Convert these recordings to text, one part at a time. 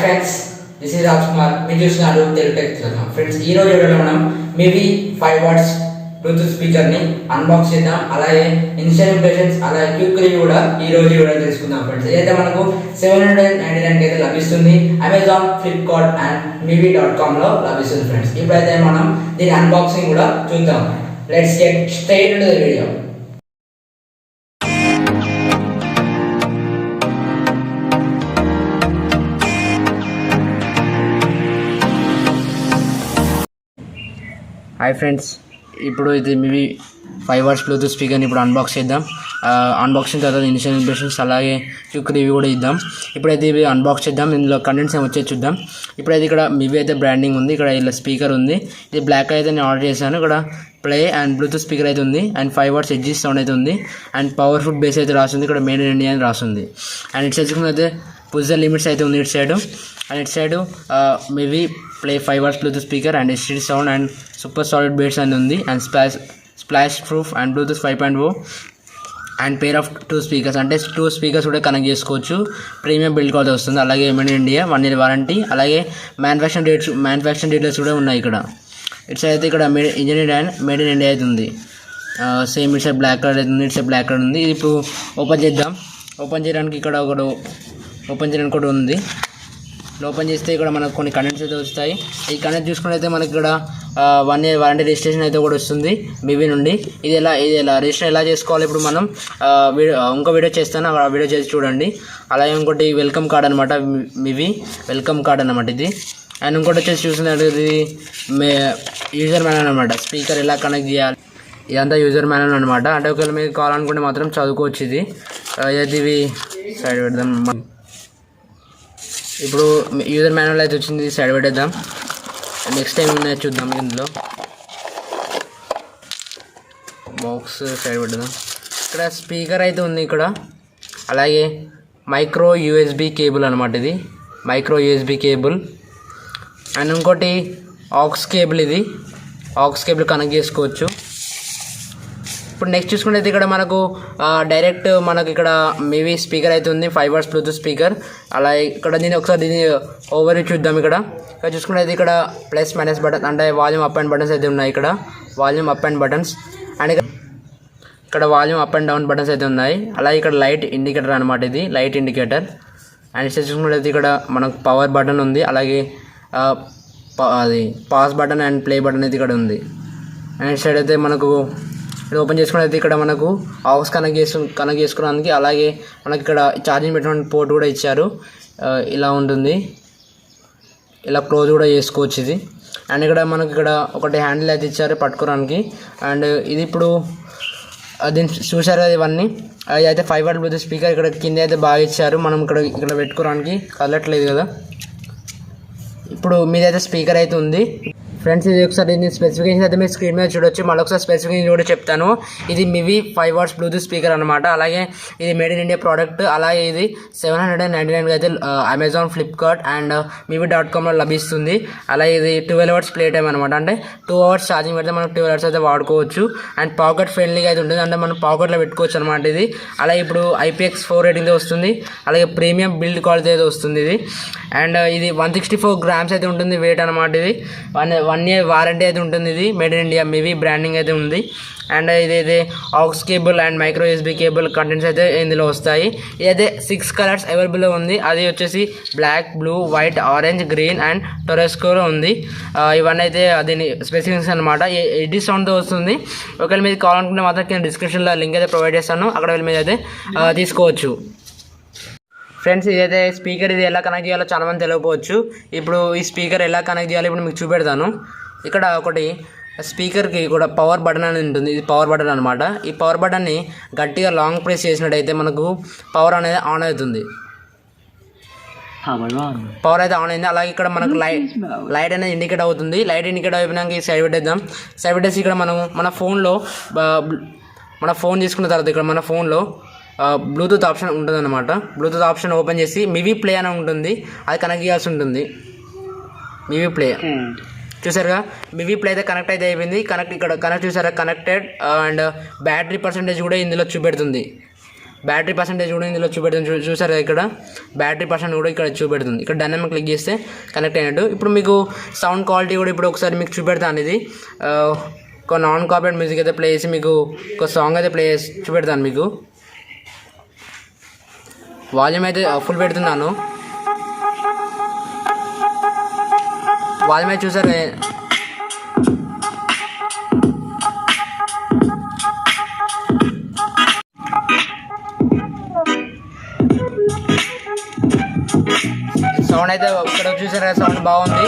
Friends, this is Rajkumar. మీరు చూస్తున్నారు Telugu tech Telugu. Friends, ఈ రోజు వీడియోలో మనం మివి 5 వాట్స్ బ్లూటూత్ స్పీకర్ని అన్బాక్స్ చేద్దాం. అలాగే ఇన్స్టెంట్ ఇంప్రెషన్స్, అలాగే క్విక్ రివ్యూ కూడా ఈ రోజు వీడియో తెలుసుకుందాం. ఫ్రెండ్స్, ఇదైతే మనకు 799 అయితే లభిస్తుంది. అమెజాన్, ఫ్లిప్కార్ట్ అండ్ mivi.com లో లభిస్తుంది. ఫ్రెండ్స్, ఇప్పుడైతే మనం దీని అన్బాక్సింగ్ కూడా చూద్దాం. Let's get straight to the video. Hi friends, ఇప్పుడు ఇది మివి 5 వాట్స్ బ్లూటూత్ స్పీకర్ని ఇప్పుడు అన్బాక్స్ చేద్దాం. అన్బాక్సింగ్ తర్వాత ఇనిషియల్ ఇంప్రెషన్స్ అలాగే క్విక్ రివ్యూ కూడా ఇద్దాం. ఇప్పుడైతే ఇవి అన్బాక్స్ చేద్దాం. ఇందులో కంటెంట్స్ ఏమి వచ్చేది చూద్దాం. ఇప్పుడైతే ఇక్కడ మివి అయితే బ్రాండింగ్ ఉంది, ఇక్కడ ఇలా స్పీకర్ ఉంది. ఇది బ్లాక్ అయితే నేను ఆర్డర్ చేశాను. ఇక్కడ ప్లే అండ్ బ్లూటూత్ స్పీకర్ అయితే ఉంది అండ్ 5 వాట్స్ ఎడ్జీ సౌండ్ అయితే ఉంది అండ్ పవర్ఫుల్ బేస్ అయితే రాస్తుంది. ఇక్కడ మేడ్ ఇన్ ఇండియా అని రాస్తుంది. అండ్ ఇటు సైడ్ అయితే పొజిషన్ లిమిట్స్ అయితే ఉంది ఇటు సైడ్. అండ్ ఇటు side Mivi play 5 watts Bluetooth speaker and STD sound and super solid bass అని ఉంది and splash proof and Bluetooth 5.0 and pair of 2 speakers, అంటే 2 స్పీకర్స్ కూడా కనెక్ట్ చేసుకోవచ్చు. ప్రీమియం బిల్డ్ క్వాలిటీ వస్తుంది. అలాగే made in India 1 year warranty. అలాగే manufacturing dates కూడా ఉన్నాయి. ఇక్కడ ఇట్స్ అయితే ఇక్కడ engineered and made in India అయితే ఉంది. సేమ్ ఇట్స్ బ్లాక్ కలర్ అయితే ఉంది. ఇట్స్ బ్లాక్ కలర్ ఉంది. ఇది ఇప్పుడు ఓపెన్ చేద్దాం. ఓపెన్ చేయడానికి ఇక్కడ ఓపెన్ చేయడానికి కూడా ఉంది. ఓపెన్ చేస్తే ఇక్కడ మనకు కొన్ని కంటెంట్స్ అయితే వస్తాయి. ఈ కంటెంట్ చూసుకుంటే అయితే మనకి ఇక్కడ 1 year వారంటీ రిజిస్ట్రేషన్ అయితే కూడా వస్తుంది మివి నుండి. ఇది ఎలా రిజిస్ట్రేషన్ ఎలా చేసుకోవాలి ఇప్పుడు మనం ఇంకో వీడియో చేస్తాను, ఆ వీడియో చేసి చూడండి. అలాగే ఇంకోటి వెల్కమ్ కార్డ్ అనమాట, మివి వెల్కమ్ కార్డ్ అనమాట ఇది. అండ్ ఇంకోటి వచ్చేసి చూస్తున్నట్టు ఇది యూజర్ మాన్యువల్ అనమాట. స్పీకర్ ఎలా కనెక్ట్ చేయాలి ఇదంతా యూజర్ మాన్యువల్ అనమాట. అంటే ఒకవేళ మీకు కావాలనుకుంటే మాత్రం చదువుకోవచ్చు. ఇది ఇవి సైడ్ పెడదాం. ఇప్పుడు యూజర్ మాన్యువల్ అయితే వచ్చింది, సైడ్ పెట్టేద్దాం. నెక్స్ట్ టైం ఉన్నాయో చూద్దాం. ఇందులో బాక్స్ సైడ్ పెట్టేద్దాం. ఇక్కడ స్పీకర్ అయితే ఉంది ఇక్కడ. అలాగే మైక్రో యూఎస్బి కేబుల్ అనమాట, ఇది మైక్రో యూఎస్బి కేబుల్. అండ్ ఇంకోటి ఆక్స్ కేబుల్, ఇది ఆక్స్ కేబుల్ కనెక్ట్ చేసుకోవచ్చు. ఇప్పుడు నెక్స్ట్ చూసుకుంటే ఇక్కడ మనకు డైరెక్ట్ మనకి ఇక్కడ మివి స్పీకర్ అయితే ఉంది, 5 వాట్స్ బ్లూటూత్ స్పీకర్. అలా ఇక్కడ దీన్ని ఓవర్ చూద్దాం. ఇక్కడ చూసుకుంటే అయితే ఇక్కడ ప్లస్ మైనస్ బటన్, అంటే వాల్యూమ్ అప్ అండ్ బటన్స్ అయితే ఉన్నాయి. ఇక్కడ volume up and buttons and ఇక్కడ volume up and down buttons అయితే ఉన్నాయి. అలాగే ఇక్కడ లైట్ ఇండికేటర్ అనమాట, ఇది లైట్ ఇండికేటర్. అండ్ చూసుకుంటే అయితే ఇక్కడ మనకు పవర్ బటన్ ఉంది. అలాగే అది pass button and play button అయితే ఇక్కడ ఉంది. అండ్ సైడ్ అయితే మనకు ఓపెన్ చేసుకుని అయితే ఇక్కడ మనకు ఆక్స్ కనెక్ట్ చేసుకోవడానికి, అలాగే మనకి ఇక్కడ ఛార్జింగ్ పెట్టడానికి పోర్ట్ కూడా ఇచ్చారు. ఇలా ఉంటుంది, ఇలా క్లోజ్ కూడా చేసుకోవచ్చు ఇది. అండ్ ఇక్కడ మనకి ఇక్కడ ఒకటి హ్యాండిల్ అయితే ఇచ్చారు పట్టుకోవడానికి. అండ్ ఇది ఇప్పుడు దీన్ని చూసారు కదా, ఇవన్నీ అయితే 5 వాట్ బ్లూటూత్ స్పీకర్. ఇక్కడ కింద అయితే బాగా ఇచ్చారు, మనం ఇక్కడ పెట్టుకోవడానికి కదలట్లేదు కదా. ఇప్పుడు మీదైతే స్పీకర్ అయితే ఉంది. ఫ్రెండ్స్, ఇది ఒకసారి దీని స్పెసిఫికేషన్ అయితే మీరు స్క్రీన్ మీద చూడొచ్చు. మళ్ళీ ఒకసారి స్పెసిఫికేషన్ కూడా చెప్తాను. ఇది మివి 5 వాట్స్ బ్లూటూత్ స్పీకర్ అనమాట. అలాగే ఇది మేడ్ ఇన్ ఇండియా ప్రోడక్ట్. అలాగే ఇది 799 అయితే అమెజాన్, ఫ్లిప్కార్ట్ అండ్ mivi.comలో లభిస్తుంది. అలాగే ఇది 12 అవర్స్ ప్లే టైం అనమాట, అంటే 2 hours ఛార్జింగ్ పెడితే మనం 12 hours అయితే వాడుకోవచ్చు. అండ్ పాకెట్ ఫ్రెండ్లీగా అయితే ఉంటుంది, అంటే మనం పాకెట్లో పెట్టుకోవచ్చు అనమాట ఇది. అలాగే ఇప్పుడు IPX4 రేటింగ్తో వస్తుంది. అలాగే ప్రీమియం బిల్డ్ క్వాలిటీ అయితే వస్తుంది ఇది. అండ్ ఇది 164 grams అయితే ఉంటుంది వెయిట్ అనమాట. ఇది 1 year వారంటీ అయితే ఉంటుంది. ఇది మేడ్ ఇన్ ఇండియా మివి బ్రాండింగ్ అయితే ఉంది. అండ్ ఇదైతే aux cable and micro USB cable contents అయితే ఇందులో వస్తాయి. ఇదైతే 6 కలర్స్ అవైలబుల్లో ఉంది. అది వచ్చేసి black, blue, white, orange, green and టొరెస్కోలో ఉంది. ఇవన్నీ అయితే దీని స్పెసిఫికేషన్స్ అనమాట. ఎడ్జీ సౌండ్తో వస్తుంది. ఒకవేళ మీరు కావాలనుకుంటే మాత్రం కింద డిస్క్రిప్షన్లో లింక్ అయితే ప్రొవైడ్ చేస్తాను, అక్కడ వెళ్ళి మీరు అయితే తీసుకోవచ్చు. ఫ్రెండ్స్, ఇదైతే స్పీకర్, ఇది ఎలా కనెక్ట్ చేయాలో చాలామంది తెలియకపోవచ్చు. ఇప్పుడు ఈ స్పీకర్ ఎలా కనెక్ట్ చేయాలో ఇప్పుడు మీకు చూపెడతాను. ఇక్కడ ఒకటి స్పీకర్కి కూడా పవర్ బటన్ అనేది ఉంటుంది. ఇది పవర్ బటన్ అనమాట. ఈ పవర్ బటన్ని గట్టిగా లాంగ్ ప్రెస్ చేసినట్టయితే మనకు పవర్ అనేది ఆన్ అవుతుంది. పవర్ అయితే ఆన్ అయింది. అలాగే ఇక్కడ మనకు లైట్ అనేది ఇండికేట్ అవుతుంది. లైట్ ఇండికేట్ అయిపోయినాక ఈ సైడ్ పెట్టేద్దాం. సైడ్ పెట్టేసి ఇక్కడ మనం మన ఫోన్ తీసుకున్న తర్వాత ఇక్కడ మన ఫోన్లో బ్లూటూత్ ఆప్షన్ ఉంటుంది అనమాట. బ్లూటూత్ ఆప్షన్ ఓపెన్ చేసి మివి ప్లే అని ఉంటుంది, అది కనెక్ట్ చేయాల్సి ఉంటుంది. మివి ప్లే చూసారుగా, మివి ప్లే అయితే కనెక్ట్ అయితే అయిపోయింది. ఇక్కడ కనెక్ట్ చూసారా, కనెక్టెడ్. అండ్ బ్యాటరీ పర్సెంటేజ్ కూడా ఇందులో చూపెడుతుంది. బ్యాటరీ పర్సెంటేజ్ కూడా ఇందులో చూపెడుతుంది. చూసారు ఇక్కడ బ్యాటరీ పర్సెంట్ కూడా ఇక్కడ చూపెడుతుంది. ఇక్కడ డన్ క్లిక్ చేస్తే కనెక్ట్ అయినట్టు. ఇప్పుడు మీకు సౌండ్ క్వాలిటీ కూడా ఇప్పుడు ఒకసారి మీకు చూపెడతాను. ఇది ఒక నాన్ కాపీరైట్ మ్యూజిక్ అయితే ప్లే చేసి మీకు ఒక సాంగ్ అయితే ప్లే చేసి చూపెడతాను. మీకు వాల్యూమ్ అయితే ఫుల్ పెడుతున్నాను. వాల్యూమ్ అయితే చూసారు. సౌండ్ అయితే ఇక్కడ చూసారు కదా, సౌండ్ బాగుంది.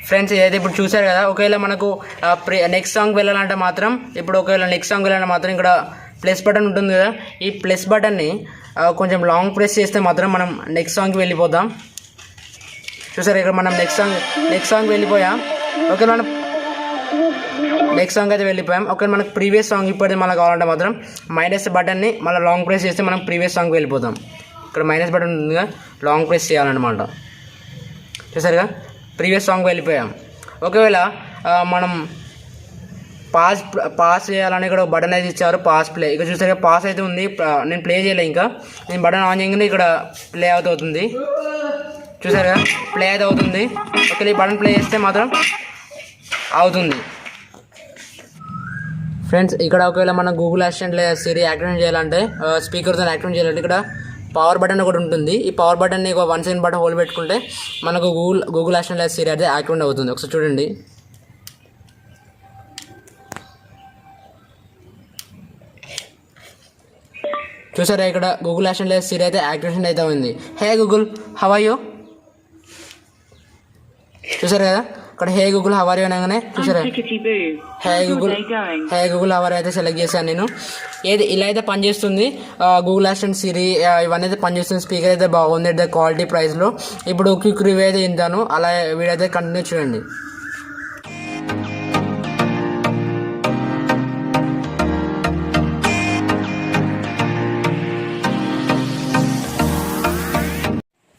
ఫ్రెండ్స్ ఇదైతే ఇప్పుడు చూసారు కదా. ఒకవేళ మనకు నెక్స్ట్ సాంగ్ వెళ్ళాలంటే మాత్రం ఇక్కడ ప్లస్ బటన్ ఉంటుంది కదా, ఈ ప్లస్ బటన్ని కొంచెం లాంగ్ ప్రెస్ చేస్తే మాత్రం మనం నెక్స్ట్ సాంగ్కి వెళ్ళిపోతాం. చూసారు ఇక్కడ మనం నెక్స్ట్ సాంగ్ వెళ్ళిపోయాం. ఓకే, మనం నెక్స్ట్ సాంగ్ అయితే వెళ్ళిపోయాం. ఓకే, మనకు ప్రీవియస్ సాంగ్ ఇప్పటిది మనకు కావాలంటే మాత్రం మైనస్ బటన్ని మళ్ళీ లాంగ్ ప్రెస్ చేస్తే మనం ప్రీవియస్ సాంగ్కి వెళ్ళిపోతాం. ఇక్కడ మైనస్ బటన్ ఉందిగా, లాంగ్ ప్రెస్ చేయాలన్నమాట. చూసారుగా, ప్రీవియస్ సాంగ్ వెళ్ళిపోయాం. ఒకవేళ మనం పాస్ చేయాలని ఇక్కడ బటన్ అయితే ఇచ్చారు, పాస్ ప్లే. ఇక్కడ చూసారు పాస్ అయితే ఉంది. నేను ప్లే చేయలే, ఇంకా నేను బటన్ ఆన్ చేయగానే ఇక్కడ ప్లే అవుతుంది. చూసారుగా, ప్లే అయితే అవుతుంది. ఓకే, ఈ బటన్ ప్లే చేస్తే మాత్రం అవుతుంది. ఫ్రెండ్స్ ఇక్కడ ఒకవేళ మనం గూగుల్ అసిస్టెంట్ లేదా సిరి యాక్టివేట్ చేయాలంటే, స్పీకర్తో యాక్టివేట్ చేయాలంటే ఇక్కడ పవర్ బటన్ ఒకటి ఉంటుంది. ఈ పవర్ బటన్ని ఒక 1 సెకండ్ బటన్ హోల్డ్ పెట్టుకుంటే మనకు గూగుల్ అసిస్టెంట్ లేదా సిరి అయితే యాక్టివేట్ అవుతుంది. ఒకసారి చూడండి. చూసారా, ఇక్కడ గూగుల్ అసిస్టెంట్ లేదా సిరి అయితే యాక్టివేషన్ అయితే ఉంది. Hey Google how are you. చూసారు కదా, ఇక్కడ hey Google how are you అనగానే చూసారా, hey Google how are you అయితే సెలెక్ట్ చేశాను నేను. ఇలా అయితే పనిచేస్తుంది గూగుల్ అసిస్టెంట్, సిరి ఇవన్నీ అయితే పనిచేస్తుంది. స్పీకర్ అయితే బాగుంది అట్ ద క్వాలిటీ ప్రైస్లో. ఇప్పుడు క్విక్ రివ్యూ అయితే ఇంతాను, అలా వీడియో అయితే కంటిన్యూ చూడండి.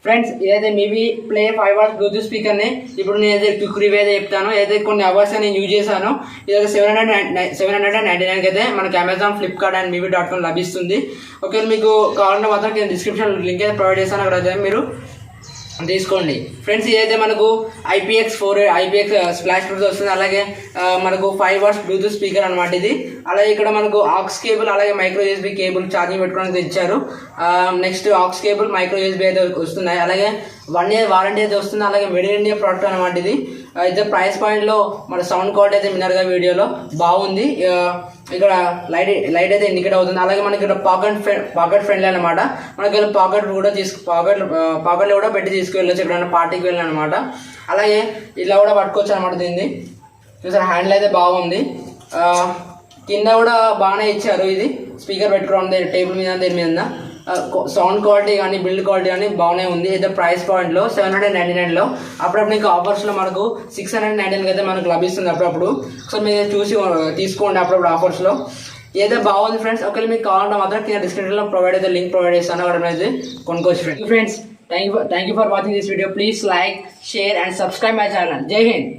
ఫ్రెండ్స్ ఇదైతే మీవి ప్లే 5 hours బ్లూటూత్ స్పీకర్ని ఇప్పుడు నేనైతే క్విక్ రివ్యూ అయితే చెప్తాను. ఏదైతే కొన్ని అవర్స్ నేను యూజ్ చేశాను. ఇది 799 అయితే మనకి అమెజాన్, ఫ్లిప్కార్ట్ అండ్ mivi.com లభిస్తుంది. ఓకే, మీకు కావాలంటే మాత్రం నేను డిస్క్రిప్షన్ లింక్ అయితే ప్రొవైడ్ చేస్తాను, అక్కడ అయితే మీరు తీసుకోండి. ఫ్రెండ్స్ ఇదైతే మనకు IPX స్ప్లాష్ బ్లూటూత్ వస్తుంది. అలాగే మనకు 5 hours బ్లూటూత్ స్పీకర్ అనమాట ఇది. అలాగే ఇక్కడ మనకు ఆక్స్ కేబుల్, అలాగే మైక్రో USB కేబుల్ ఛార్జింగ్ పెట్టుకోవడానికి ఇచ్చారు. Next aux cable, micro USB అయితే వస్తున్నాయి. అలాగే 1 year వారంటీ అయితే వస్తుంది. అలాగే మేడ్ ఇన్ ఇండియా ప్రోడక్ట్ అనమాట ఇది. అయితే ప్రైస్ పాయింట్లో మన సౌండ్ క్వాలిటీ అయితే విన్నారుగా వీడియోలో, బాగుంది. ఇక్కడ లైట్ అయితే ఇండికేట్ అవుతుంది. అలాగే మనకి ఇక్కడ పాకెట్ ఫ్రెండ్లీ అనమాట. మనకి పాకెట్లో కూడా పెట్టి తీసుకువెళ్ళచ్చు ఎక్కడైనా పార్టీకి వెళ్ళాలన్నమాట. అలాగే ఇలా కూడా పట్టుకోవచ్చు అనమాట దీన్ని. చూసారు, హ్యాండిల్ అయితే బాగుంది. కింద కూడా బాగానే ఇచ్చారు. ఇది స్పీకర్ పెట్టుకోవడం టేబుల్ మీద, దీని మీద సౌండ్ క్వాలిటీ కానీ బిల్డ్ క్వాలిటీ కానీ బాగానే ఉంది. అయితే ప్రైస్ పాయింట్లో 799లో, అప్పుడప్పుడు ఇంకా ఆఫర్స్లో మనకు 699 అయితే మనకు లభిస్తుంది అప్పుడప్పుడు. సో మీరు చూసి తీసుకోండి అప్పుడప్పుడు ఆఫర్స్లో. ఏదైతే బాగుంది ఫ్రెండ్స్. ఒకవేళ మీకు కావాలంటే మాత్రం కింద డిస్క్రిప్షన్లో ప్రొవైడ్ అయితే లింక్ ప్రొవైడ్ చేస్తాను, అక్కడ అయితే కొనుక్కోవచ్చు friends. Thank you for watching this video. Please like, share and subscribe my channel. జై హింద్.